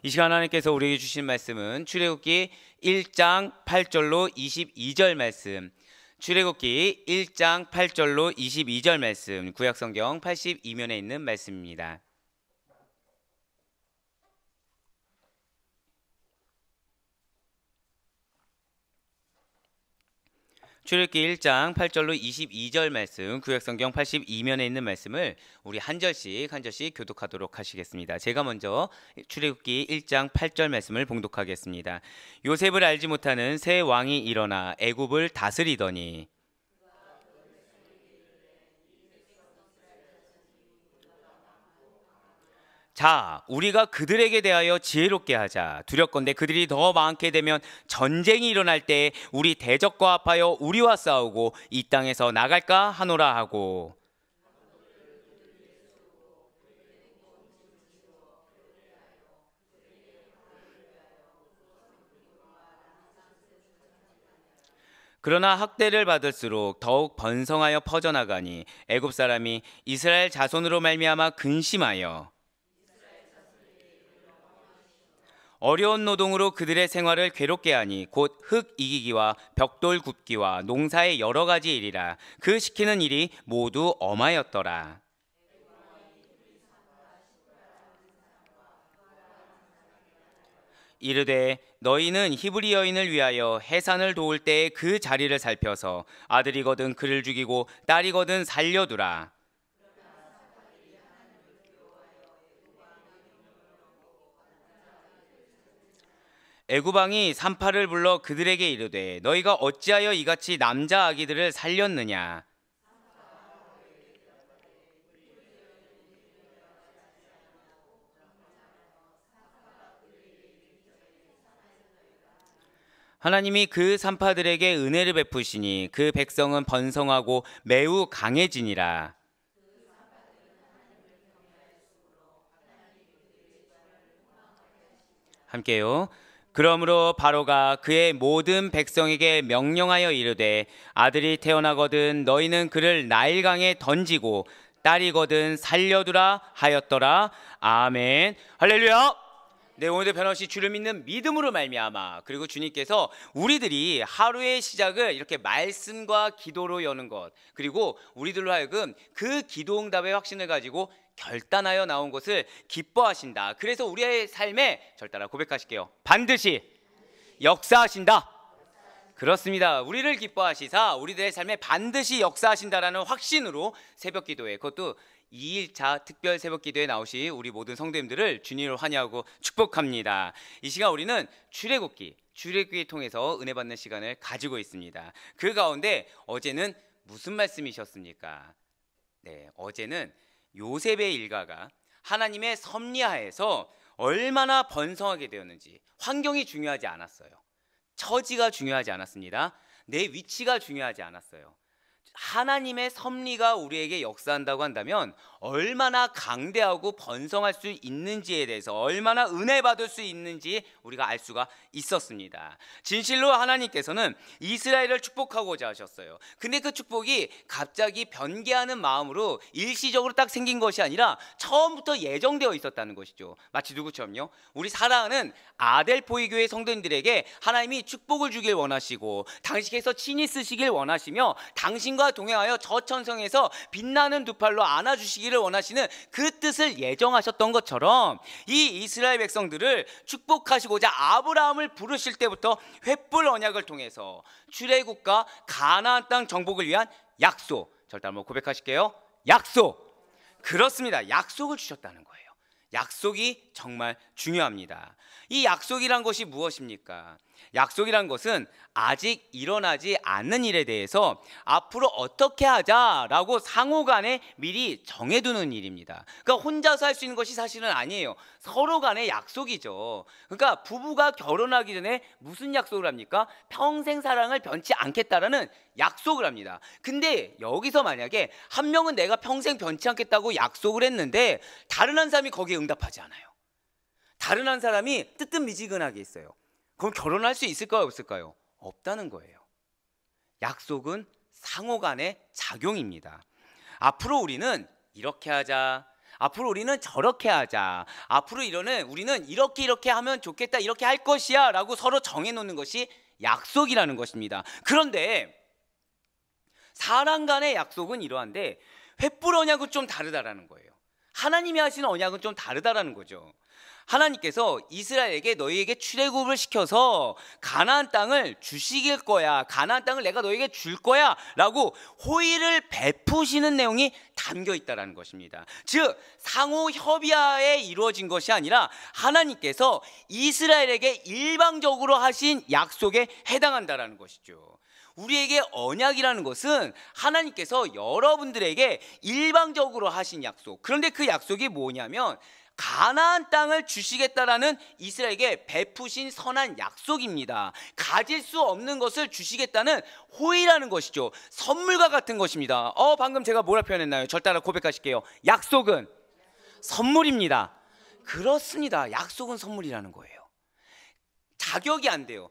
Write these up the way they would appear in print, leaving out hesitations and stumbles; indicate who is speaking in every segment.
Speaker 1: 이 시간 하나님께서 우리에게 주신 말씀은 출애굽기 1장 8절로 22절 말씀, 출애굽기 1장 8절로 22절 말씀, 구약성경 82면에 있는 말씀입니다. 출애굽기 1장 8절로 22절 말씀, 구약성경 82면에 있는 말씀을 우리 한 절씩 교독하도록 하시겠습니다. 제가 먼저 출애굽기 1장 8절 말씀을 봉독하겠습니다. 요셉을 알지 못하는 새 왕이 일어나 애굽을 다스리더니 자, 우리가 그들에게 대하여 지혜롭게 하자. 두렵건대 그들이 더 많게 되면 전쟁이 일어날 때 우리 대적과 합하여 우리와 싸우고 이 땅에서 나갈까 하노라 하고, 그러나 학대를 받을수록 더욱 번성하여 퍼져나가니 애굽 사람이 이스라엘 자손으로 말미암아 근심하여 어려운 노동으로 그들의 생활을 괴롭게 하니 곧 흙 이기기와 벽돌 굽기와 농사의 여러 가지 일이라. 그 시키는 일이 모두 엄하였더라. 이르되 너희는 히브리 여인을 위하여 해산을 도울 때에 그 자리를 살펴서 아들이거든 그를 죽이고 딸이거든 살려두라. 애굽 왕이 산파를 불러 그들에게 이르되 너희가 어찌하여 이같이 남자 아기들을 살렸느냐. 하나님이 그 산파들에게 은혜를 베푸시니 그 백성은 번성하고 매우 강해지니라. 함께요. 그러므로 바로가 그의 모든 백성에게 명령하여 이르되 아들이 태어나거든 너희는 그를 나일강에 던지고 딸이거든 살려두라 하였더라. 아멘. 할렐루야. 네, 오늘도 변함없이 주를 믿는 믿음으로 말미암아, 그리고 주님께서 우리들이 하루의 시작을 이렇게 말씀과 기도로 여는 것, 그리고 우리들로 하여금 그 기도 응답의 확신을 가지고 결단하여 나온 것을 기뻐하신다. 그래서 우리의 삶에 절 따라 고백하실게요. 반드시 역사하신다. 그렇습니다. 우리를 기뻐하시사 우리들의 삶에 반드시 역사하신다라는 확신으로 새벽기도에, 그것도 2일차 특별 새벽기도에 나오신 우리 모든 성도님들을 주님을 환영하고 축복합니다. 이 시간 우리는 출애굽기 통해서 은혜 받는 시간을 가지고 있습니다. 그 가운데 어제는 무슨 말씀이셨습니까? 네, 어제는 요셉의 일가가 하나님의 섭리하에서 얼마나 번성하게 되었는지, 환경이 중요하지 않았어요. 처지가 중요하지 않았습니다. 내 위치가 중요하지 않았어요. 하나님의 섭리가 우리에게 역사한다고 한다면 얼마나 강대하고 번성할 수 있는지에 대해서, 얼마나 은혜 받을 수 있는지 우리가 알 수가 있었습니다. 진실로 하나님께서는 이스라엘을 축복하고자 하셨어요. 근데 그 축복이 갑자기 변개하는 마음으로 일시적으로 딱 생긴 것이 아니라 처음부터 예정되어 있었다는 것이죠. 마치 누구처럼요, 우리 사랑하는 아델포이 교회 성도님들에게 하나님이 축복을 주길 원하시고 당신께서 친히 쓰시길 원하시며 당신과 동행하여 저천성에서 빛나는 두 팔로 안아주시기를 원하시는 그 뜻을 예정하셨던 것처럼, 이 이스라엘 백성들을 축복하시고자 아브라함을 부르실 때부터 횃불 언약을 통해서 출애굽과 가나안 땅 정복을 위한 약속, 절대 한번 고백하실게요. 약속. 그렇습니다. 약속을 주셨다는 거예요. 약속이 정말 중요합니다. 이 약속이란 것이 무엇입니까? 약속이란 것은 아직 일어나지 않는 일에 대해서 앞으로 어떻게 하자라고 상호간에 미리 정해두는 일입니다. 그러니까 혼자서 할 수 있는 것이 사실은 아니에요. 서로 간의 약속이죠. 그러니까 부부가 결혼하기 전에 무슨 약속을 합니까? 평생 사랑을 변치 않겠다라는 약속을 합니다. 근데 여기서 만약에 한 명은 내가 평생 변치 않겠다고 약속을 했는데 다른 한 사람이 거기에 응답하지 않아요. 다른 한 사람이 뜨뜻미지근하게 있어요. 그럼 결혼할 수 있을까요, 없을까요? 없다는 거예요. 약속은 상호 간의 작용입니다. 앞으로 우리는 이렇게 하자, 앞으로 우리는 저렇게 하자. 앞으로 우리는 이렇게 하면 좋겠다. 이렇게 할 것이야 라고 서로 정해놓는 것이 약속이라는 것입니다. 그런데 사람 간의 약속은 이러한데 횃불 언약은 좀 다르다라는 거예요. 하나님이 하시는 언약은 좀 다르다라는 거죠. 하나님께서 이스라엘에게 너희에게 출애굽을 시켜서 가나안 땅을 주시길 거야. 가나안 땅을 내가 너희에게 줄 거야 라고 호의를 베푸시는 내용이 담겨 있다는 것입니다. 즉 상호 협의하에 이루어진 것이 아니라 하나님께서 이스라엘에게 일방적으로 하신 약속에 해당한다는 것이죠. 우리에게 언약이라는 것은 하나님께서 여러분들에게 일방적으로 하신 약속. 그런데 그 약속이 뭐냐면 가나안 땅을 주시겠다라는 이스라엘에게 베푸신 선한 약속입니다. 가질 수 없는 것을 주시겠다는 호의라는 것이죠. 선물과 같은 것입니다. 방금 제가 뭐라 표현했나요? 절 따라 고백하실게요. 약속은 선물입니다. 그렇습니다. 약속은 선물이라는 거예요. 자격이 안 돼요.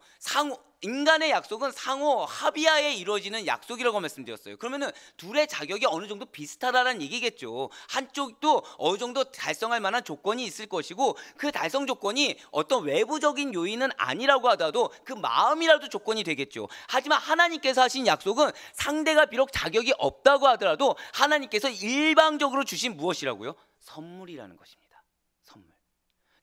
Speaker 1: 인간의 약속은 상호 합의하에 이루어지는 약속이라고 말씀드렸어요. 그러면은 둘의 자격이 어느 정도 비슷하다는 얘기겠죠. 한쪽도 어느 정도 달성할 만한 조건이 있을 것이고 그 달성 조건이 어떤 외부적인 요인은 아니라고 하더라도 그 마음이라도 조건이 되겠죠. 하지만 하나님께서 하신 약속은 상대가 비록 자격이 없다고 하더라도 하나님께서 일방적으로 주신 무엇이라고요? 선물이라는 것입니다. 선물.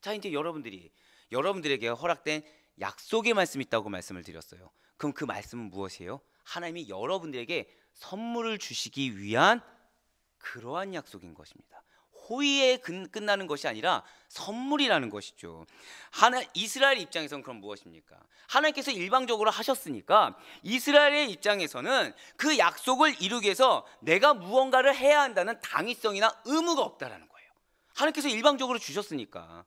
Speaker 1: 자, 이제 여러분들에게 허락된 약속의 말씀이 있다고 말씀을 드렸어요. 그럼 그 말씀은 무엇이에요? 하나님이 여러분들에게 선물을 주시기 위한 그러한 약속인 것입니다. 호의에 끝나는 것이 아니라 선물이라는 것이죠. 이스라엘 입장에서는 그럼 무엇입니까? 하나님께서 일방적으로 하셨으니까 이스라엘의 입장에서는 그 약속을 이루기 위해서 내가 무언가를 해야 한다는 당위성이나 의무가 없다라는 거예요. 하나님께서 일방적으로 주셨으니까.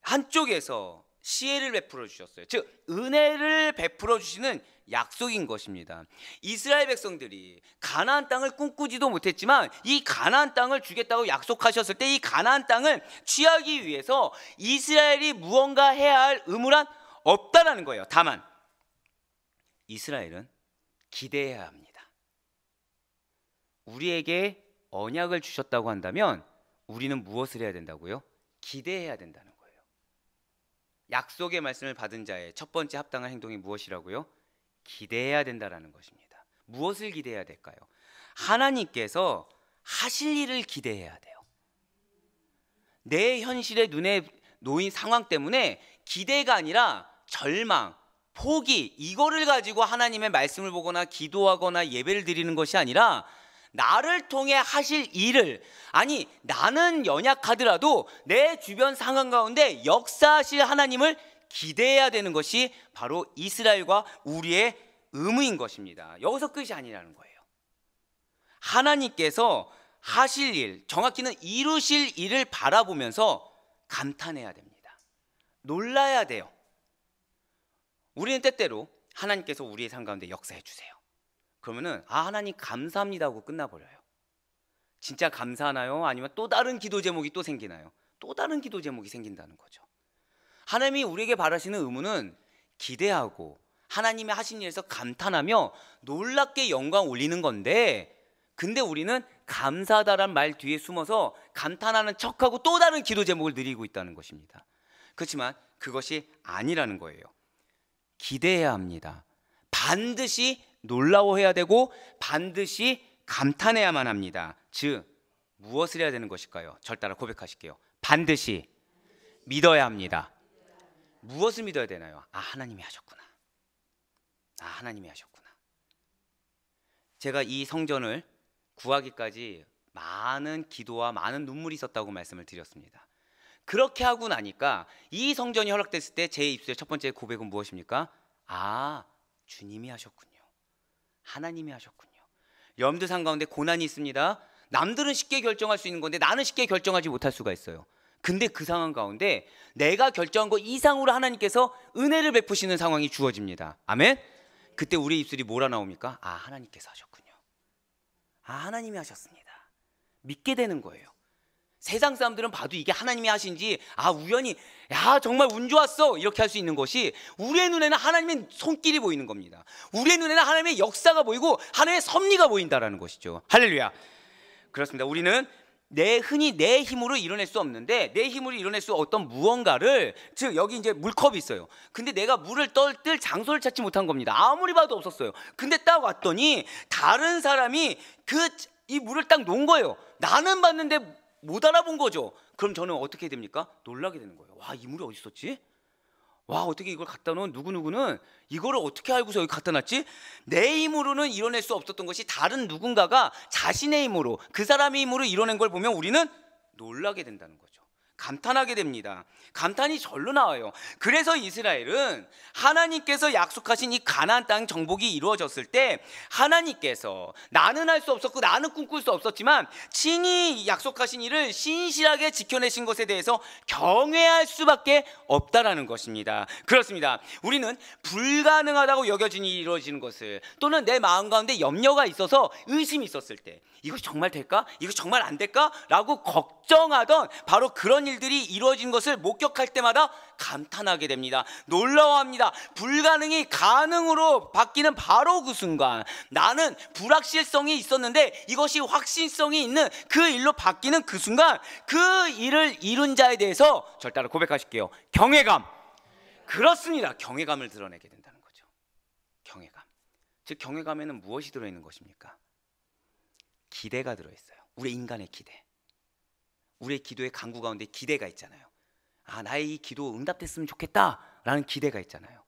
Speaker 1: 한쪽에서 시혜를 베풀어 주셨어요. 즉 은혜를 베풀어 주시는 약속인 것입니다. 이스라엘 백성들이 가나안 땅을 꿈꾸지도 못했지만 이 가나안 땅을 주겠다고 약속하셨을 때 이 가나안 땅을 취하기 위해서 이스라엘이 무언가 해야 할 의무란 없다라는 거예요. 다만 이스라엘은 기대해야 합니다. 우리에게 언약을 주셨다고 한다면 우리는 무엇을 해야 된다고요? 기대해야 된다는 거예요. 약속의 말씀을 받은 자의 첫 번째 합당한 행동이 무엇이라고요? 기대해야 된다는 것입니다. 무엇을 기대해야 될까요? 하나님께서 하실 일을 기대해야 돼요. 내 현실에 눈에 놓인 상황 때문에 기대가 아니라 절망, 포기, 이거를 가지고 하나님의 말씀을 보거나 기도하거나 예배를 드리는 것이 아니라 나를 통해 하실 일을, 아니 나는 연약하더라도 내 주변 상황 가운데 역사하실 하나님을 기대해야 되는 것이 바로 이스라엘과 우리의 의무인 것입니다. 여기서 끝이 아니라는 거예요. 하나님께서 하실 일, 정확히는 이루실 일을 바라보면서 감탄해야 됩니다. 놀라야 돼요. 우리는 때때로 하나님께서 우리의 삶 가운데 역사해 주세요. 그러면은 하나님 감사합니다 하고 끝나버려요. 진짜 감사하나요? 아니면 또 다른 기도 제목이 또 생기나요? 또 다른 기도 제목이 생긴다는 거죠. 하나님이 우리에게 바라시는 의무는 기대하고 하나님의 하신 일에서 감탄하며 놀랍게 영광 올리는 건데, 근데 우리는 감사하다란 말 뒤에 숨어서 감탄하는 척하고 또 다른 기도 제목을 누리고 있다는 것입니다. 그렇지만 그것이 아니라는 거예요. 기대해야 합니다. 반드시 놀라워해야 되고 반드시 감탄해야만 합니다. 즉 무엇을 해야 되는 것일까요? 절 따라 고백하실게요. 반드시 믿어야 합니다. 무엇을 믿어야 되나요? 하나님이 하셨구나. 하나님이 하셨구나. 제가 이 성전을 구하기까지 많은 기도와 많은 눈물이 있었다고 말씀을 드렸습니다. 그렇게 하고 나니까 이 성전이 허락됐을 때 제 입술의 첫 번째 고백은 무엇입니까? 주님이 하셨군요. 하나님이 하셨군요. 여러분들 삶 가운데 고난이 있습니다. 남들은 쉽게 결정할 수 있는 건데 나는 쉽게 결정하지 못할 수가 있어요. 근데 그 상황 가운데 내가 결정한 것 이상으로 하나님께서 은혜를 베푸시는 상황이 주어집니다. 아멘? 그때 우리 입술이 뭐라 나옵니까? 하나님께서 하셨군요. 하나님이 하셨습니다. 믿게 되는 거예요. 세상 사람들은 봐도 이게 하나님이 하신지 우연히 정말 운 좋았어 이렇게 할 수 있는 것이, 우리의 눈에는 하나님의 손길이 보이는 겁니다. 우리의 눈에는 하나님의 역사가 보이고 하나님의 섭리가 보인다라는 것이죠. 할렐루야. 그렇습니다. 우리는 흔히 내 힘으로 이뤄낼 수 없는데, 내 힘으로 이뤄낼 수 어떤 무언가를, 즉 여기 이제 물컵이 있어요. 근데 내가 물을 뜰 장소를 찾지 못한 겁니다. 아무리 봐도 없었어요. 근데 딱 왔더니 다른 사람이 이 물을 딱 놓은 거예요. 나는 봤는데 못 알아본 거죠. 그럼 저는 어떻게 됩니까? 놀라게 되는 거예요. 와, 이 물이 어디 있었지? 와, 어떻게 이걸 갖다 놓은 누구누구는 이거를 어떻게 알고서 여기 갖다 놨지? 내 힘으로는 이뤄낼 수 없었던 것이 다른 누군가가 자신의 힘으로, 그 사람의 힘으로 이뤄낸 걸 보면 우리는 놀라게 된다는 거죠. 감탄하게 됩니다. 감탄이 절로 나와요. 그래서 이스라엘은 하나님께서 약속하신 이 가나안 땅 정복이 이루어졌을 때 하나님께서, 나는 할 수 없었고 나는 꿈꿀 수 없었지만 친히 약속하신 일을 신실하게 지켜내신 것에 대해서 경외할 수밖에 없다라는 것입니다. 그렇습니다. 우리는 불가능하다고 여겨진 일이 이루어지는 것을, 또는 내 마음 가운데 염려가 있어서 의심이 있었을 때, 이것이 정말 될까? 이것이 정말 안 될까? 라고 걱정하던 바로 그런 일들이 이루어진 것을 목격할 때마다 감탄하게 됩니다. 놀라워합니다. 불가능이 가능으로 바뀌는 바로 그 순간, 나는 불확실성이 있었는데 이것이 확실성이 있는 그 일로 바뀌는 그 순간, 그 일을 이룬 자에 대해서 절대로 고백하실게요. 경외감. 그렇습니다. 경외감을 드러내게 된다는 거죠. 경외감. 즉 경외감에는 무엇이 들어있는 것입니까? 기대가 들어있어요. 우리 인간의 기대. 우리의 기도의 간구 가운데 기대가 있잖아요. 아, 나의 이 기도 응답됐으면 좋겠다 라는 기대가 있잖아요.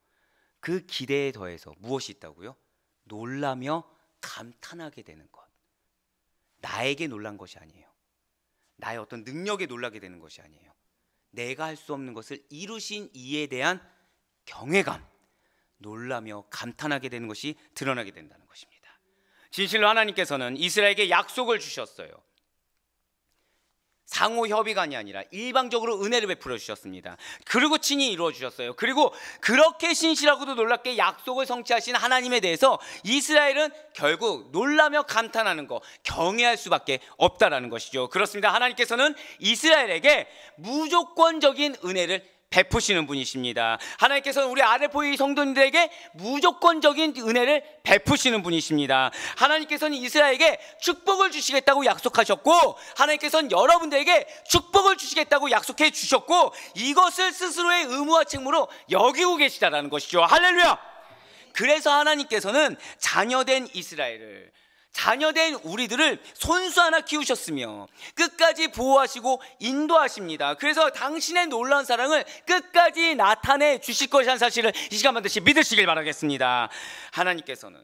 Speaker 1: 그 기대에 더해서 무엇이 있다고요? 놀라며 감탄하게 되는 것. 나에게 놀란 것이 아니에요. 나의 어떤 능력에 놀라게 되는 것이 아니에요. 내가 할 수 없는 것을 이루신 이에 대한 경외감, 놀라며 감탄하게 되는 것이 드러나게 된다는 것입니다. 진실로 하나님께서는 이스라엘에게 약속을 주셨어요. 상호 협의관이 아니라 일방적으로 은혜를 베풀어 주셨습니다. 그리고 친히 이루어 주셨어요. 그리고 그렇게 신실하고도 놀랍게 약속을 성취하신 하나님에 대해서 이스라엘은 결국 놀라며 감탄하는 것, 경외할 수밖에 없다라는 것이죠. 그렇습니다. 하나님께서는 이스라엘에게 무조건적인 은혜를 베푸시는 분이십니다. 하나님께서는 우리 아레포이 성도님들에게 무조건적인 은혜를 베푸시는 분이십니다. 하나님께서는 이스라엘에게 축복을 주시겠다고 약속하셨고, 하나님께서는 여러분들에게 축복을 주시겠다고 약속해 주셨고, 이것을 스스로의 의무와 책무로 여기고 계시다라는 것이죠. 할렐루야! 그래서 하나님께서는 자녀된 이스라엘을, 자녀된 우리들을 손수 하나 키우셨으며 끝까지 보호하시고 인도하십니다. 그래서 당신의 놀라운 사랑을 끝까지 나타내 주실 것이라는 사실을 이 시간 반드시 믿으시길 바라겠습니다. 하나님께서는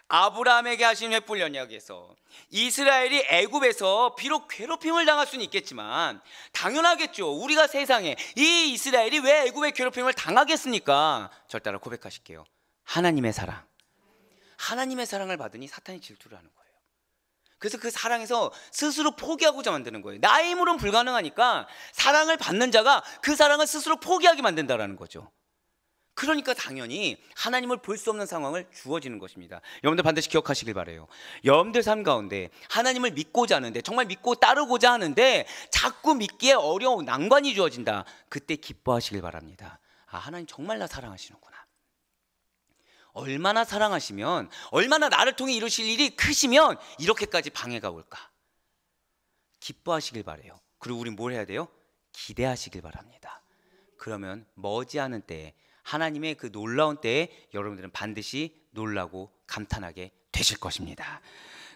Speaker 1: 아브라함에게 하신 횃불 언약에서 이스라엘이 애굽에서 비록 괴롭힘을 당할 수는 있겠지만, 당연하겠죠. 우리가 세상에 이 이스라엘이 왜 애굽의 괴롭힘을 당하겠습니까? 절대로 고백하실게요. 하나님의 사랑. 하나님의 사랑을 받으니 사탄이 질투를 하는 거예요. 그래서 그 사랑에서 스스로 포기하고자 만드는 거예요. 나의 힘으로는 불가능하니까 사랑을 받는 자가 그 사랑을 스스로 포기하게 만든다라는 거죠. 그러니까 당연히 하나님을 볼 수 없는 상황을 주어지는 것입니다. 여러분들 반드시 기억하시길 바라요. 여러분들 삶 가운데 하나님을 믿고자 하는데, 정말 믿고 따르고자 하는데 자꾸 믿기에 어려운 난관이 주어진다. 그때 기뻐하시길 바랍니다. 아, 하나님 정말 나 사랑하시는구나. 얼마나 사랑하시면, 얼마나 나를 통해 이루실 일이 크시면 이렇게까지 방해가 올까? 기뻐하시길 바래요. 그리고 우린 뭘 해야 돼요? 기대하시길 바랍니다. 그러면 머지않은 때에, 하나님의 그 놀라운 때에 여러분들은 반드시 놀라고 감탄하게 되실 것입니다.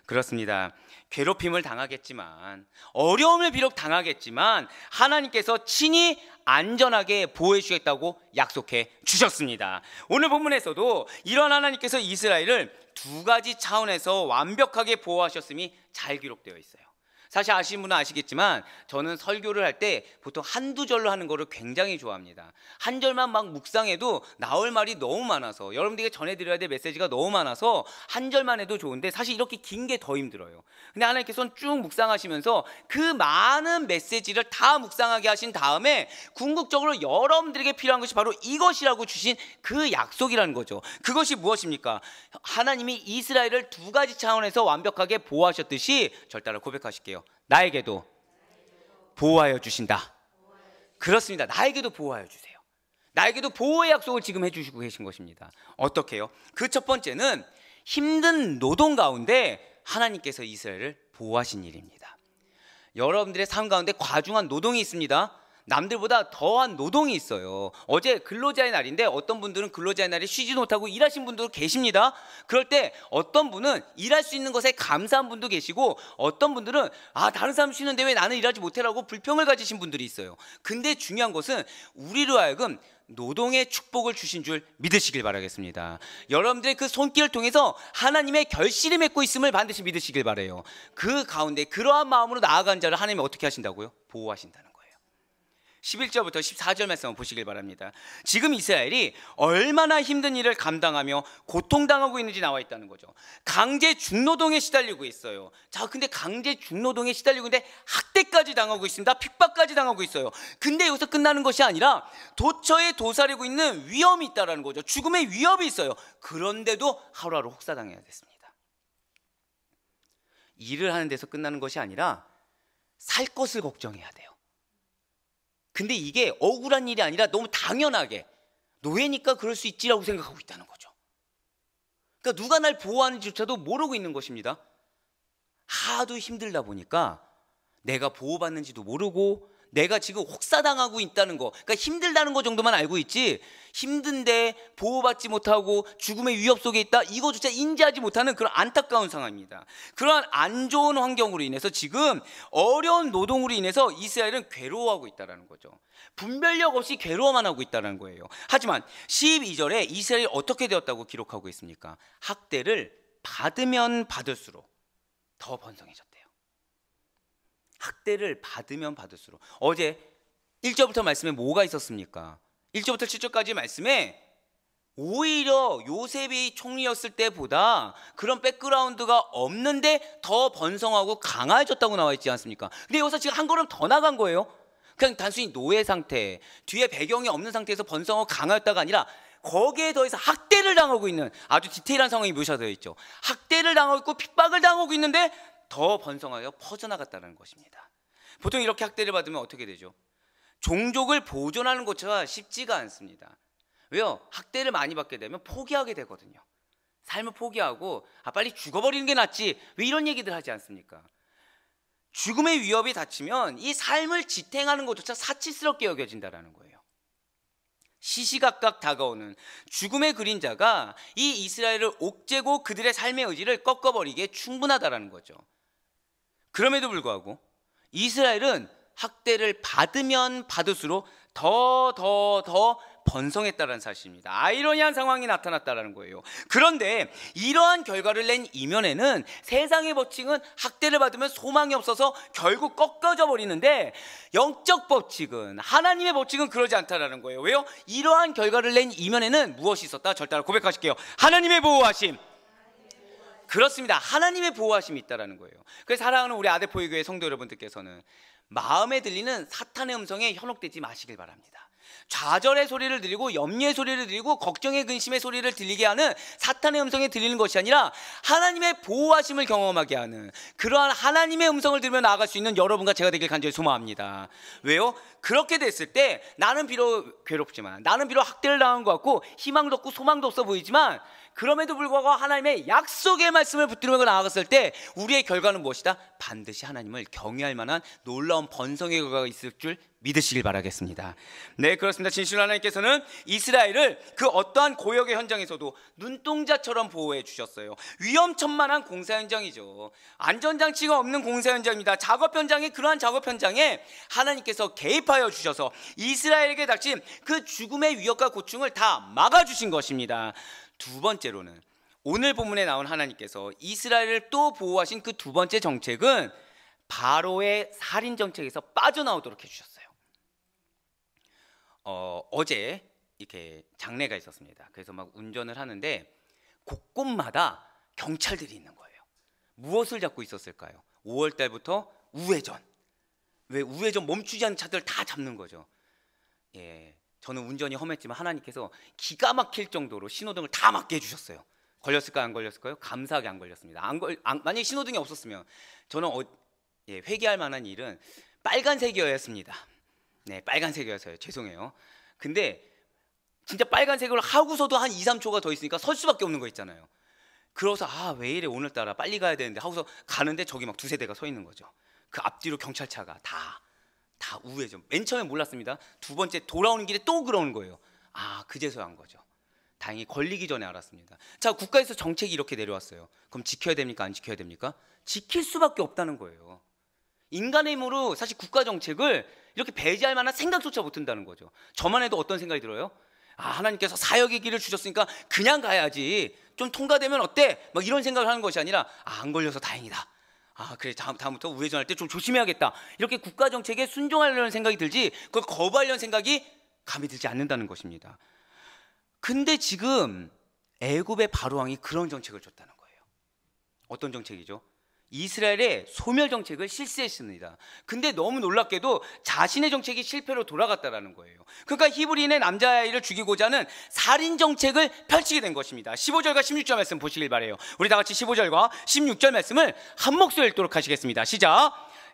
Speaker 1: 그렇습니다. 괴롭힘을 당하겠지만, 어려움을 비록 당하겠지만 하나님께서 친히 안전하게 보호해 주겠다고 약속해 주셨습니다. 오늘 본문에서도 이런 하나님께서 이스라엘을 두 가지 차원에서 완벽하게 보호하셨음이 잘 기록되어 있어요. 사실 아시는 분은 아시겠지만 저는 설교를 할 때 보통 한두 절로 하는 거를 굉장히 좋아합니다. 한 절만 막 묵상해도 나올 말이 너무 많아서, 여러분들에게 전해드려야 될 메시지가 너무 많아서 한 절만 해도 좋은데, 사실 이렇게 긴 게 더 힘들어요. 근데 하나님께서는 쭉 묵상하시면서 그 많은 메시지를 다 묵상하게 하신 다음에 궁극적으로 여러분들에게 필요한 것이 바로 이것이라고 주신 그 약속이라는 거죠. 그것이 무엇입니까? 하나님이 이스라엘을 두 가지 차원에서 완벽하게 보호하셨듯이, 절대로 고백하실게요. 나에게도 보호하여 주신다. 그렇습니다. 나에게도 보호하여 주세요. 나에게도 보호의 약속을 지금 해주시고 계신 것입니다. 어떻게요? 그 첫 번째는 힘든 노동 가운데 하나님께서 이스라엘을 보호하신 일입니다. 여러분들의 삶 가운데 과중한 노동이 있습니다. 남들보다 더한 노동이 있어요. 어제 근로자의 날인데 어떤 분들은 근로자의 날에 쉬지 못하고 일하신 분도 계십니다. 그럴 때 어떤 분은 일할 수 있는 것에 감사한 분도 계시고, 어떤 분들은 다른 사람 쉬는데 왜 나는 일하지 못해라고 불평을 가지신 분들이 있어요. 근데 중요한 것은 우리로 하여금 노동의 축복을 주신 줄 믿으시길 바라겠습니다. 여러분들의 그 손길을 통해서 하나님의 결실이 맺고 있음을 반드시 믿으시길 바라요. 그 가운데 그러한 마음으로 나아간 자를 하나님이 어떻게 하신다고요? 보호하신다는 거예요. 11절부터 14절 말씀을 보시길 바랍니다. 지금 이스라엘이 얼마나 힘든 일을 감당하며 고통당하고 있는지 나와 있다는 거죠. 강제 중노동에 시달리고 있어요. 자, 근데 강제 중노동에 시달리고 있는데 학대까지 당하고 있습니다. 핍박까지 당하고 있어요. 근데 여기서 끝나는 것이 아니라 도처에 도사리고 있는 위험이 있다는 거죠. 죽음의 위협이 있어요. 그런데도 하루하루 혹사당해야 됐습니다. 일을 하는 데서 끝나는 것이 아니라 살 것을 걱정해야 돼요. 근데 이게 억울한 일이 아니라 너무 당연하게 노예니까 그럴 수 있지라고 생각하고 있다는 거죠. 그러니까 누가 날 보호하는지조차도 모르고 있는 것입니다. 하도 힘들다 보니까 내가 보호받는지도 모르고 내가 지금 혹사당하고 있다는 거, 그러니까 힘들다는 거 정도만 알고 있지, 힘든데 보호받지 못하고 죽음의 위협 속에 있다, 이거조차 인지하지 못하는 그런 안타까운 상황입니다. 그러한 안 좋은 환경으로 인해서 지금 어려운 노동으로 인해서 이스라엘은 괴로워하고 있다는 거죠. 분별력 없이 괴로워만 하고 있다는 거예요. 하지만 12절에 이스라엘이 어떻게 되었다고 기록하고 있습니까? 학대를 받으면 받을수록 더 번성해졌대요. 학대를 받으면 받을수록. 어제 1절부터 말씀에 뭐가 있었습니까? 1절부터 7절까지 말씀에 오히려 요셉이 총리였을 때보다 그런 백그라운드가 없는데 더 번성하고 강해졌다고 나와 있지 않습니까? 근데 여기서 지금 한 걸음 더 나간 거예요. 그냥 단순히 노예 상태, 뒤에 배경이 없는 상태에서 번성하고 강하였다가 아니라 거기에 더해서 학대를 당하고 있는 아주 디테일한 상황이 묘사되어 있죠. 학대를 당하고 있고 핍박을 당하고 있는데 더 번성하여 퍼져나갔다는 것입니다. 보통 이렇게 학대를 받으면 어떻게 되죠? 종족을 보존하는 것조차 쉽지가 않습니다. 왜요? 학대를 많이 받게 되면 포기하게 되거든요. 삶을 포기하고 빨리 죽어버리는 게 낫지, 왜 이런 얘기들 하지 않습니까? 죽음의 위협이 닥치면 이 삶을 지탱하는 것조차 사치스럽게 여겨진다는 거예요. 시시각각 다가오는 죽음의 그림자가 이 이스라엘을 옥죄고 그들의 삶의 의지를 꺾어버리기에 충분하다는 거죠. 그럼에도 불구하고 이스라엘은 학대를 받으면 받을수록 더 번성했다는 사실입니다. 아이러니한 상황이 나타났다는 거예요. 그런데 이러한 결과를 낸 이면에는 세상의 법칙은 학대를 받으면 소망이 없어서 결국 꺾어져 버리는데, 영적 법칙은, 하나님의 법칙은 그러지 않다는 거예요. 왜요? 이러한 결과를 낸 이면에는 무엇이 있었다? 절따라 고백하실게요. 하나님의 보호하심. 그렇습니다. 하나님의 보호하심이 있다는 거예요. 그래서 사랑하는 우리 아데포이교회 성도 여러분들께서는 마음에 들리는 사탄의 음성에 현혹되지 마시길 바랍니다. 좌절의 소리를 들리고 염려의 소리를 들리고 걱정의 근심의 소리를 들리게 하는 사탄의 음성에 들리는 것이 아니라 하나님의 보호하심을 경험하게 하는 그러한 하나님의 음성을 들으며 나아갈 수 있는 여러분과 제가 되길 간절히 소망합니다. 왜요? 그렇게 됐을 때 나는 비록 괴롭지만, 나는 비록 학대를 당한 것 같고 희망도 없고 소망도 없어 보이지만, 그럼에도 불구하고 하나님의 약속의 말씀을 붙들며 나아갔을 때 우리의 결과는 무엇이다? 반드시 하나님을 경외할 만한 놀라운 번성의 결과가 있을 줄 믿으시길 바라겠습니다. 네, 그렇습니다. 진실로 하나님께서는 이스라엘을 그 어떠한 고역의 현장에서도 눈동자처럼 보호해 주셨어요. 위험천만한 공사 현장이죠. 안전장치가 없는 공사 현장입니다. 작업 현장에, 그러한 작업 현장에 하나님께서 개입하여 주셔서 이스라엘에게 닥친 그 죽음의 위협과 고충을 다 막아주신 것입니다. 두 번째로는 오늘 본문에 나온 하나님께서 이스라엘을 또 보호하신 그 두 번째 정책은 바로의 살인 정책에서 빠져나오도록 해주셨어요. 어제 이렇게 장례가 있었습니다. 그래서 막 운전을 하는데 곳곳마다 경찰들이 있는 거예요. 무엇을 잡고 있었을까요? 5월 달부터 우회전, 왜 우회전 멈추지 않는 차들 다 잡는 거죠. 예, 저는 운전이 험했지만 하나님께서 기가 막힐 정도로 신호등을 다 맞게 해주셨어요. 걸렸을까요? 안 걸렸을까요? 감사하게 안 걸렸습니다. 만약에 신호등이 없었으면 저는 회개할 만한 일은 빨간색이어야 했습니다. 네, 빨간색이어서요. 죄송해요. 근데 진짜 빨간색을 하고서도 한 2, 3초가 더 있으니까 설 수밖에 없는 거 있잖아요. 그래서 왜 이래 오늘따라 빨리 가야 되는데 하고서 가는데 저기 막 두세 대가 서 있는 거죠. 그 앞뒤로 경찰차가 다 우회전. 맨 처음에 몰랐습니다. 두 번째 돌아오는 길에 또 그러는 거예요. 그제서야 한 거죠. 다행히 걸리기 전에 알았습니다. 자, 국가에서 정책이 이렇게 내려왔어요. 그럼 지켜야 됩니까? 안 지켜야 됩니까? 지킬 수밖에 없다는 거예요. 인간의 힘으로 사실 국가 정책을 이렇게 배제할 만한 생각조차 못 든다는 거죠. 저만 해도 어떤 생각이 들어요? 하나님께서 사역의 길을 주셨으니까 그냥 가야지, 좀 통과되면 어때? 막 이런 생각을 하는 것이 아니라 안 걸려서 다행이다. 그래, 다음부터 우회전할 때 좀 조심해야겠다. 이렇게 국가 정책에 순종하려는 생각이 들지, 그걸 거부하려는 생각이 감이 들지 않는다는 것입니다. 근데 지금 애굽의 바로왕이 그런 정책을 줬다는 거예요. 어떤 정책이죠? 이스라엘의 소멸 정책을 실시했습니다. 근데 너무 놀랍게도 자신의 정책이 실패로 돌아갔다는 거예요. 그러니까 히브리인의 남자아이를 죽이고자 하는 살인 정책을 펼치게 된 것입니다. 15절과 16절 말씀 보시길 바라요. 우리 다 같이 15절과 16절 말씀을 한 목소리로 읽도록 하시겠습니다. 시작.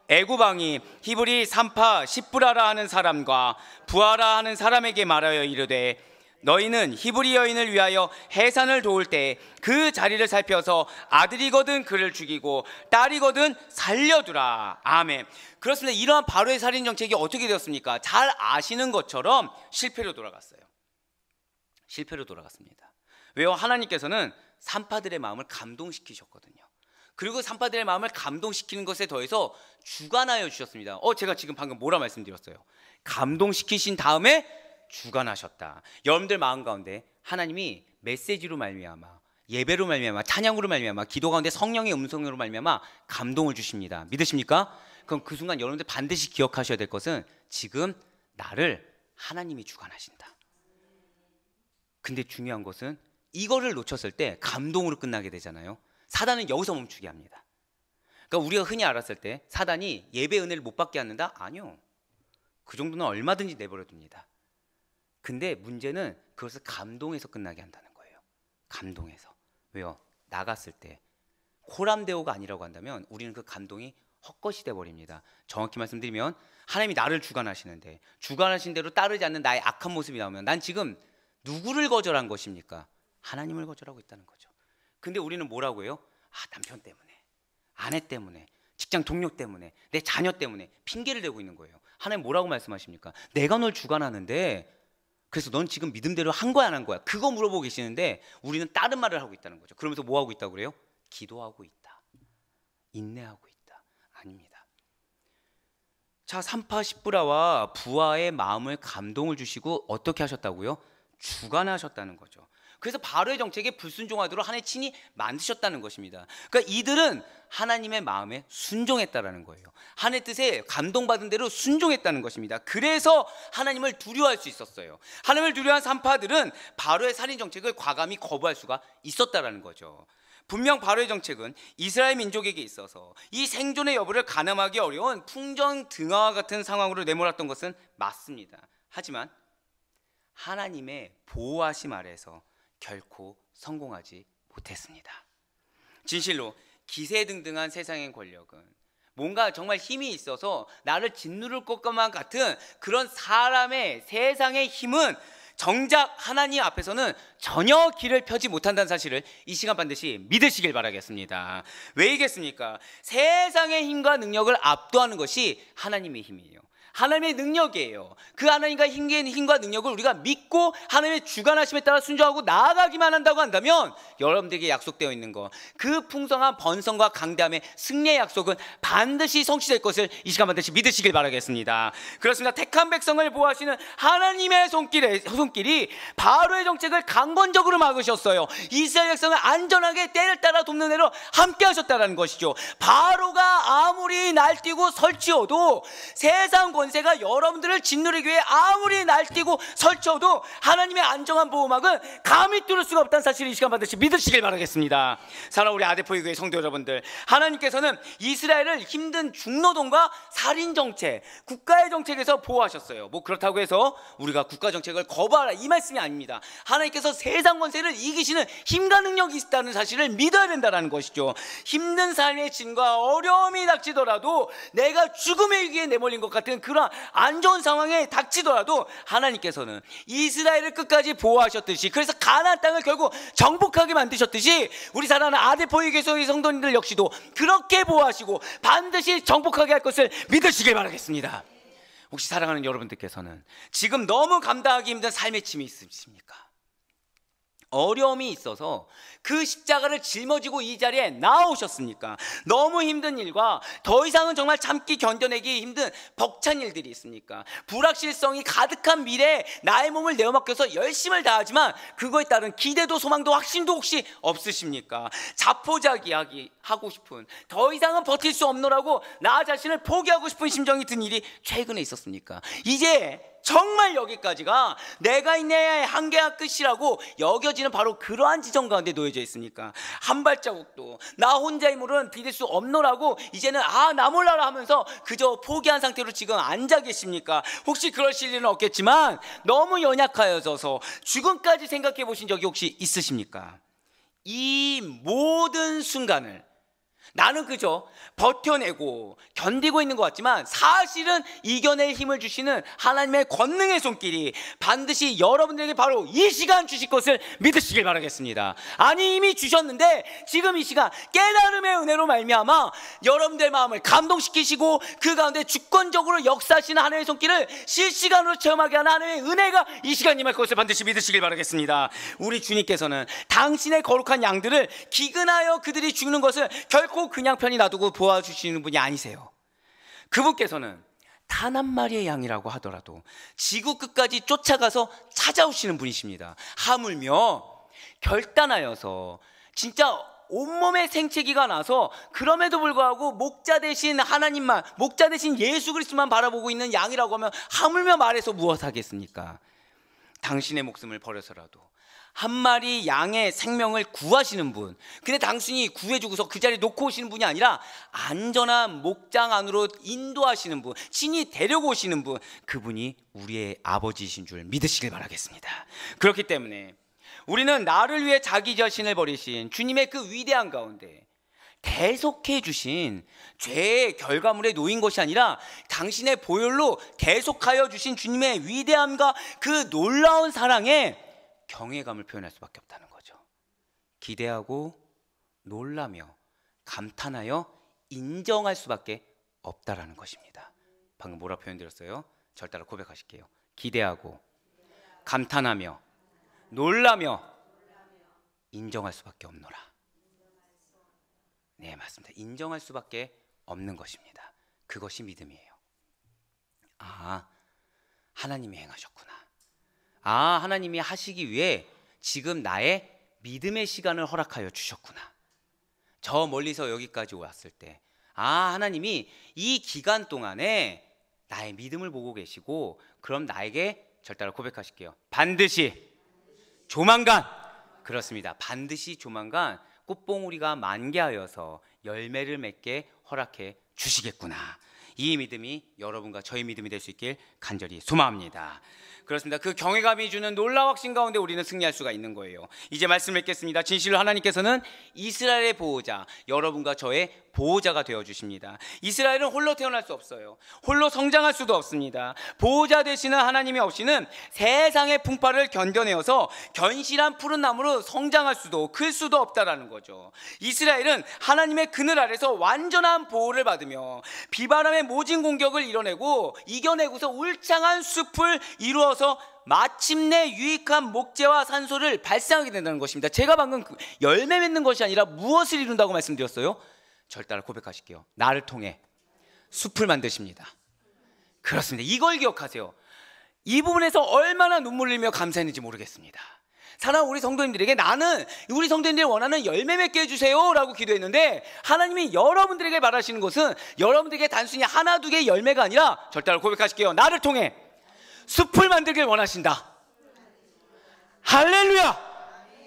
Speaker 1: 애굽 왕이 히브리 산파 십브라라 하는 사람과 부하라 하는 사람에게 말하여 이르되, 너희는 히브리 여인을 위하여 해산을 도울 때 그 자리를 살펴서 아들이거든 그를 죽이고 딸이거든 살려두라. 아멘. 그렇습니다. 이러한 바로의 살인 정책이 어떻게 되었습니까? 잘 아시는 것처럼 실패로 돌아갔어요. 실패로 돌아갔습니다. 왜요? 하나님께서는 산파들의 마음을 감동시키셨거든요. 그리고 산파들의 마음을 감동시키는 것에 더해서 주관하여 주셨습니다. 제가 지금 방금 뭐라 말씀드렸어요? 감동시키신 다음에 주관하셨다. 여러분들 마음 가운데 하나님이 메시지로 말미암아, 예배로 말미암아, 찬양으로 말미암아, 기도 가운데 성령의 음성으로 말미암아 감동을 주십니다. 믿으십니까? 그럼 그 순간 여러분들 반드시 기억하셔야 될 것은 지금 나를 하나님이 주관하신다. 근데 중요한 것은 이거를 놓쳤을 때 감동으로 끝나게 되잖아요. 사단은 여기서 멈추게 합니다. 그러니까 우리가 흔히 알았을 때 사단이 예배 은혜를 못 받게 한다? 아니요. 그 정도는 얼마든지 내버려 둡니다. 근데 문제는 그것을 감동해서 끝나게 한다는 거예요. 감동해서. 왜요? 나갔을 때 호람대오가 아니라고 한다면 우리는 그 감동이 헛것이 돼버립니다. 정확히 말씀드리면 하나님이 나를 주관하시는데 주관하신 대로 따르지 않는 나의 악한 모습이 나오면 난 지금 누구를 거절한 것입니까? 하나님을 거절하고 있다는 거죠. 근데 우리는 뭐라고 해요? 남편 때문에, 아내 때문에, 직장 동료 때문에, 내 자녀 때문에 핑계를 대고 있는 거예요. 하나님 뭐라고 말씀하십니까? 내가 널 주관하는데 그래서 넌 지금 믿음대로 한 거야 안 한 거야? 그거 물어보고 계시는데 우리는 다른 말을 하고 있다는 거죠. 그러면서 뭐 하고 있다고 그래요? 기도하고 있다, 인내하고 있다. 아닙니다. 자, 산파 십브라와 부하의 마음을 감동을 주시고 어떻게 하셨다고요? 주관하셨다는 거죠. 그래서 바로의 정책에 불순종하도록 하나님 친히 만드셨다는 것입니다. 그러니까 이들은 하나님의 마음에 순종했다라는 거예요. 하나님의 뜻에 감동받은 대로 순종했다는 것입니다. 그래서 하나님을 두려워할 수 있었어요. 하나님을 두려워한 산파들은 바로의 살인 정책을 과감히 거부할 수가 있었다라는 거죠. 분명 바로의 정책은 이스라엘 민족에게 있어서 이 생존의 여부를 가늠하기 어려운 풍전등화와 같은 상황으로 내몰았던 것은 맞습니다. 하지만 하나님의 보호하심 아래에서 결코 성공하지 못했습니다. 진실로 기세등등한 세상의 권력은 뭔가 정말 힘이 있어서 나를 짓누를 것만 같은 그런 사람의 세상의 힘은 정작 하나님 앞에서는 전혀 길을 펴지 못한다는 사실을 이 시간 반드시 믿으시길 바라겠습니다. 왜이겠습니까? 세상의 힘과 능력을 압도하는 것이 하나님의 힘이에요. 하나님의 능력이에요. 그 하나님과 힘과 능력을 우리가 믿고 하나님의 주관하심에 따라 순종하고 나아가기만 한다고 한다면 여러분들에게 약속되어 있는 것, 그 풍성한 번성과 강대함의 승리의 약속은 반드시 성취될 것을 이 시간 반드시 믿으시길 바라겠습니다. 그렇습니다. 택한 백성을 보호하시는 하나님의 손길이 바로의 정책을 강건적으로 막으셨어요. 이스라엘 백성을 안전하게 때를 따라 돕는 대로 함께 하셨다는 것이죠. 바로가 아무리 날뛰고 설치어도 세상 권세가 여러분들을 짓누르기 위해 아무리 날뛰고 설쳐도 하나님의 안정한 보호막은 감히 뚫을 수가 없다는 사실을 이 시간 반드시 믿으시길 바라겠습니다. 사랑하는 우리 아데포이 교회 성도 여러분들, 하나님께서는 이스라엘을 힘든 중노동과 살인정책, 국가의 정책에서 보호하셨어요. 뭐 그렇다고 해서 우리가 국가 정책을 거부하라 이 말씀이 아닙니다. 하나님께서 세상 권세를 이기시는 힘과 능력이 있다는 사실을 믿어야 된다는 것이죠. 힘든 삶의 짐과 어려움이 닥치더라도 내가 죽음의 위기에 내몰린 것 같은 그런 그런 안 좋은 상황에 닥치더라도 하나님께서는 이스라엘을 끝까지 보호하셨듯이, 그래서 가나안 땅을 결국 정복하게 만드셨듯이 우리 사랑하는 아데포이 교회의 성도님들 역시도 그렇게 보호하시고 반드시 정복하게 할 것을 믿으시길 바라겠습니다. 혹시 사랑하는 여러분들께서는 지금 너무 감당하기 힘든 삶의 짐이 있으십니까? 어려움이 있어서 그 십자가를 짊어지고 이 자리에 나오셨습니까? 너무 힘든 일과 더 이상은 정말 참기 견뎌내기 힘든 벅찬 일들이 있습니까? 불확실성이 가득한 미래에 나의 몸을 내어맡겨서 열심을 다하지만 그거에 따른 기대도 소망도 확신도 혹시 없으십니까? 자포자기하기 하고 싶은, 더 이상은 버틸 수 없노라고 나 자신을 포기하고 싶은 심정이 든 일이 최근에 있었습니까? 이제 정말 여기까지가 내가 있는 한계와 끝이라고 여겨지는 바로 그러한 지점 가운데 놓여져 있으니까 한 발자국도 나 혼자 힘으로는 디딜 수 없노라고 이제는 나 몰라라 하면서 그저 포기한 상태로 지금 앉아 계십니까? 혹시 그러실 일은 없겠지만 너무 연약하여져서 죽음까지 생각해 보신 적이 혹시 있으십니까? 이 모든 순간을 나는 그저 버텨내고 견디고 있는 것 같지만 사실은 이겨낼 힘을 주시는 하나님의 권능의 손길이 반드시 여러분들에게 바로 이 시간 주실 것을 믿으시길 바라겠습니다. 아니 이미 주셨는데 지금 이 시간 깨달음의 은혜로 말미암아 여러분들의 마음을 감동시키시고 그 가운데 주권적으로 역사하시는 하나님의 손길을 실시간으로 체험하게 하는 하나님의 은혜가 이 시간 임할 것을 반드시 믿으시길 바라겠습니다. 우리 주님께서는 당신의 거룩한 양들을 기근하여 그들이 죽는 것을 결코 그냥 편히 놔두고 보아주시는 분이 아니세요. 그분께서는 단 한 마리의 양이라고 하더라도 지구 끝까지 쫓아가서 찾아오시는 분이십니다. 하물며 결단하여서 진짜 온몸에 생채기가 나서 그럼에도 불구하고 목자 대신 하나님만, 목자 대신 예수 그리스도만 바라보고 있는 양이라고 하면 하물며 말해서 무엇 하겠습니까? 당신의 목숨을 버려서라도 한 마리 양의 생명을 구하시는 분, 근데 단순히 구해주고서 그 자리에 놓고 오시는 분이 아니라 안전한 목장 안으로 인도하시는 분, 친히 데려고 오시는 분, 그분이 우리의 아버지이신 줄 믿으시길 바라겠습니다. 그렇기 때문에 우리는 나를 위해 자기 자신을 버리신 주님의 그 위대한 가운데 대속해 주신 죄의 결과물에 놓인 것이 아니라 당신의 보혈로 대속하여 주신 주님의 위대함과 그 놀라운 사랑에 경외감을 표현할 수밖에 없다는 거죠. 기대하고 놀라며 감탄하여 인정할 수밖에 없다라는 것입니다. 방금 뭐라 표현드렸어요? 절 따라 고백하실게요. 기대하고 감탄하며 놀라며 인정할 수밖에 없노라. 네, 맞습니다. 인정할 수밖에 없는 것입니다. 그것이 믿음이에요. 하나님이 행하셨구나. 하나님이 하시기 위해 지금 나의 믿음의 시간을 허락하여 주셨구나. 저 멀리서 여기까지 왔을 때 하나님이 이 기간 동안에 나의 믿음을 보고 계시고, 그럼 나에게 절 따라 고백하실게요. 반드시 조만간, 그렇습니다. 반드시 조만간 꽃봉우리가 만개하여서 열매를 맺게 허락해 주시겠구나. 이 믿음이 여러분과 저의 믿음이 될 수 있길 간절히 소망합니다. 그렇습니다. 그 경외감이 주는 놀라운 확신 가운데 우리는 승리할 수가 있는 거예요. 이제 말씀을 읽겠습니다. 진실로 하나님께서는 이스라엘의 보호자, 여러분과 저의 보호자가 되어주십니다. 이스라엘은 홀로 태어날 수 없어요. 홀로 성장할 수도 없습니다. 보호자 되시는 하나님이 없이는 세상의 풍파를 견뎌내어서 견실한 푸른 나무로 성장할 수도 클 수도 없다라는 거죠. 이스라엘은 하나님의 그늘 아래서 완전한 보호를 받으며 비바람의 모진 공격을 이겨내고서 울창한 숲을 이루어서 마침내 유익한 목재와 산소를 발생하게 된다는 것입니다. 제가 방금 열매 맺는 것이 아니라 무엇을 이룬다고 말씀드렸어요? 절 따라 고백하실게요. 나를 통해 숲을 만드십니다. 그렇습니다. 이걸 기억하세요. 이 부분에서 얼마나 눈물 흘리며 감사했는지 모르겠습니다. 사랑하는 우리 성도님들에게 나는 우리 성도님들이 원하는 열매 맺게 해주세요 라고 기도했는데, 하나님이 여러분들에게 바라시는 것은 여러분들에게 단순히 하나 두 개의 열매가 아니라 절 따라 고백하실게요. 나를 통해 숲을 만들길 원하신다. 할렐루야.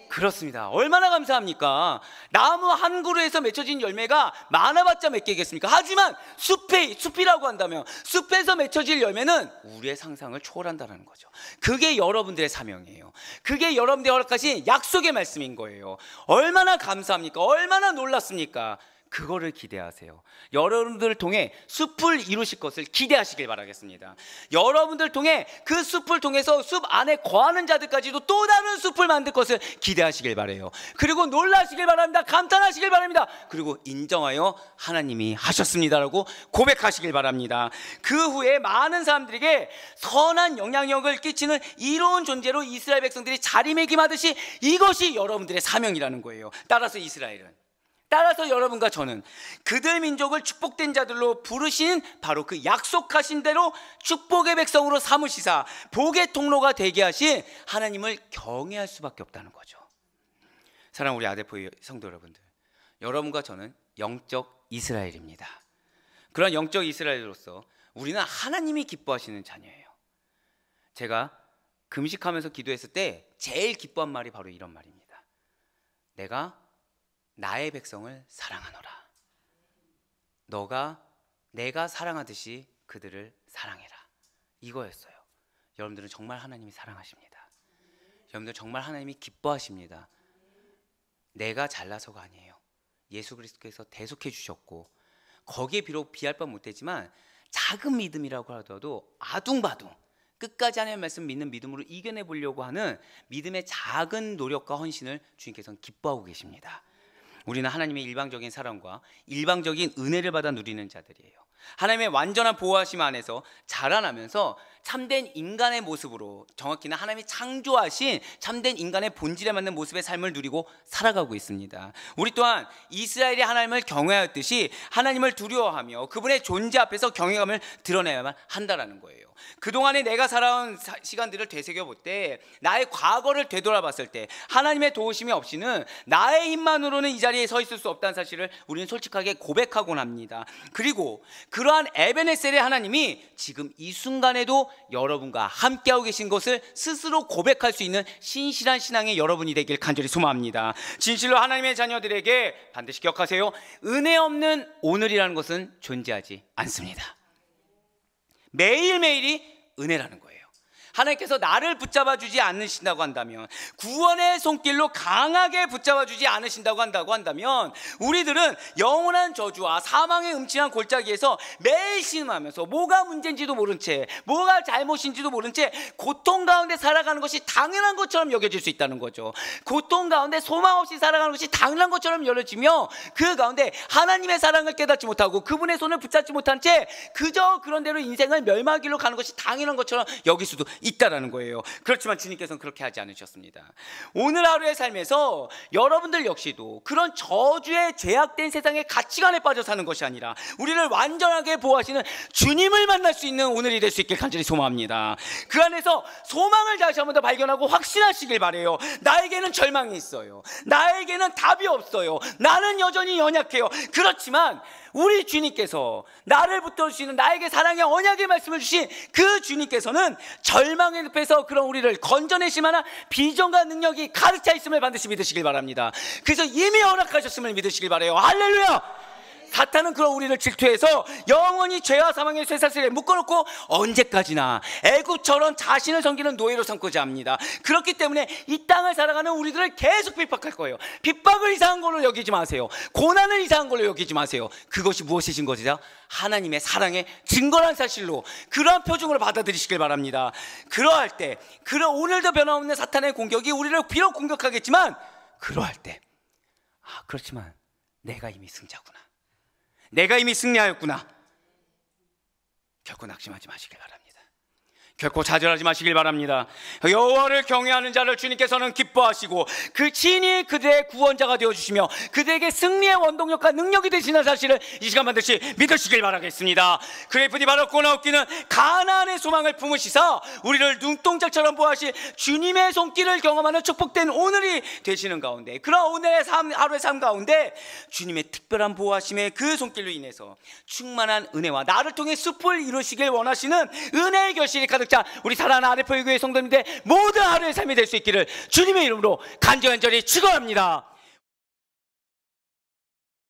Speaker 1: 그렇습니다. 얼마나 감사합니까? 나무 한 그루에서 맺혀진 열매가 많아봤자 몇 개겠습니까? 하지만 숲이라고 한다면 숲에서 맺혀질 열매는 우리의 상상을 초월한다는 거죠. 그게 여러분들의 사명이에요. 그게 여러분들이 허락하신 약속의 말씀인 거예요. 얼마나 감사합니까? 얼마나 놀랐습니까? 그거를 기대하세요. 여러분들을 통해 숲을 이루실 것을 기대하시길 바라겠습니다. 여러분들 통해 그 숲을 통해서 숲 안에 거하는 자들까지도 또 다른 숲을 만들 것을 기대하시길 바라요. 그리고 놀라시길 바랍니다. 감탄하시길 바랍니다. 그리고 인정하여 하나님이 하셨습니다라고 고백하시길 바랍니다. 그 후에 많은 사람들에게 선한 영향력을 끼치는 이로운 존재로 이스라엘 백성들이 자리매김하듯이 이것이 여러분들의 사명이라는 거예요. 따라서 여러분과 저는 그들 민족을 축복된 자들로 부르신 바로 그 약속하신 대로 축복의 백성으로 삼으시사 복의 통로가 되게 하신 하나님을 경외할 수밖에 없다는 거죠. 사랑하는 우리 아데포의 성도 여러분들, 여러분과 저는 영적 이스라엘입니다. 그런 영적 이스라엘로서 우리는 하나님이 기뻐하시는 자녀예요. 제가 금식하면서 기도했을 때 제일 기뻐한 말이 바로 이런 말입니다. 내가 나의 백성을 사랑하노라. 내가 사랑하듯이 그들을 사랑해라. 이거였어요. 여러분들은 정말 하나님이 사랑하십니다. 여러분들 정말 하나님이 기뻐하십니다. 내가 잘나서가 아니에요. 예수 그리스도께서 대속해 주셨고 거기에 비록 비할 바 못했지만 작은 믿음이라고 하더라도 아둥바둥 끝까지 하나님의 말씀 믿는 믿음으로 이겨내 보려고 하는 믿음의 작은 노력과 헌신을 주님께서는 기뻐하고 계십니다. 우리는 하나님의 일방적인 사랑과 일방적인 은혜를 받아 누리는 자들이에요. 하나님의 완전한 보호하심 안에서 자라나면서 참된 인간의 모습으로, 정확히는 하나님이 창조하신 참된 인간의 본질에 맞는 모습의 삶을 누리고 살아가고 있습니다. 우리 또한 이스라엘이 하나님을 경외하였듯이 하나님을 두려워하며 그분의 존재 앞에서 경외감을 드러내야만 한다는 거예요. 그동안에 내가 살아온 시간들을 되새겨볼 때, 나의 과거를 되돌아봤을 때 하나님의 도우심이 없이는 나의 힘만으로는 이 자리에 서 있을 수 없다는 사실을 우리는 솔직하게 고백하곤 합니다. 그리고 그러한 에베네셀의 하나님이 지금 이 순간에도 여러분과 함께하고 계신 것을 스스로 고백할 수 있는 신실한 신앙의 여러분이 되길 간절히 소망합니다. 진실로 하나님의 자녀들에게 반드시 기억하세요. 은혜 없는 오늘이라는 것은 존재하지 않습니다. 매일매일이 은혜라는 거예요. 하나님께서 나를 붙잡아 주지 않으신다고 한다면, 구원의 손길로 강하게 붙잡아 주지 않으신다고 한다면 우리들은 영원한 저주와 사망의 음침한 골짜기에서 매일 신음하면서 뭐가 문제인지도 모른 채, 뭐가 잘못인지도 모른 채 고통 가운데 살아가는 것이 당연한 것처럼 여겨질 수 있다는 거죠. 고통 가운데 소망 없이 살아가는 것이 당연한 것처럼 여겨지며 그 가운데 하나님의 사랑을 깨닫지 못하고 그분의 손을 붙잡지 못한 채 그저 그런 대로 인생을 멸망의 길로 가는 것이 당연한 것처럼 여길 수도 있다라는 거예요. 그렇지만 주님께서는 그렇게 하지 않으셨습니다. 오늘 하루의 삶에서 여러분들 역시도 그런 저주의 죄악된 세상의 가치관에 빠져 사는 것이 아니라 우리를 완전하게 보호하시는 주님을 만날 수 있는 오늘이 될 수 있길 간절히 소망합니다. 그 안에서 소망을 다시 한번 더 발견하고 확신하시길 바래요. 나에게는 절망이 있어요. 나에게는 답이 없어요. 나는 여전히 연약해요. 그렇지만 우리 주님께서 나를 붙들어주시는, 나에게 사랑의 언약의 말씀을 주신 그 주님께서는 절망의 늪에서 그런 우리를 건져내실 만한 비전과 능력이 가득 차 있음을 반드시 믿으시길 바랍니다. 그래서 이미 허락하셨음을 믿으시길 바라요. 할렐루야! 사탄은 그런 우리를 질투해서 영원히 죄와 사망의 쇠사슬에 묶어놓고 언제까지나 애굽처럼 자신을 섬기는 노예로 삼고자 합니다. 그렇기 때문에 이 땅을 살아가는 우리들을 계속 핍박할 거예요. 핍박을 이상한 걸로 여기지 마세요. 고난을 이상한 걸로 여기지 마세요. 그것이 무엇이신 것이죠? 하나님의 사랑의 증거란 사실로, 그러한 표징으로 받아들이시길 바랍니다. 그러할 때, 오늘도 변함없는 사탄의 공격이 우리를 비록 공격하겠지만, 그러할 때, 그렇지만 내가 이미 승자구나, 내가 이미 승리하였구나, 결코 낙심하지 마시길 바랍니다. 결코 좌절하지 마시길 바랍니다. 여호와를 경외하는 자를 주님께서는 기뻐하시고 그 친히 그들의 구원자가 되어주시며 그들에게 승리의 원동력과 능력이 되시는 사실을 이 시간 반드시 믿으시길 바라겠습니다. 그의 분이 바로 꼬나웃기는 가나안의 소망을 품으시사 우리를 눈동자처럼 보호하실 주님의 손길을 경험하는 축복된 오늘이 되시는 가운데, 그런 오늘의 하루의 삶 가운데 주님의 특별한 보호하심의 그 손길로 인해서 충만한 은혜와 나를 통해 숲을 이루시길 원하시는 은혜의 결실이 가득 자 우리 사랑하는 아데포 교회 성도님들 모든 하루의 삶이 될 수 있기를 주님의 이름으로 간절히 축원합니다.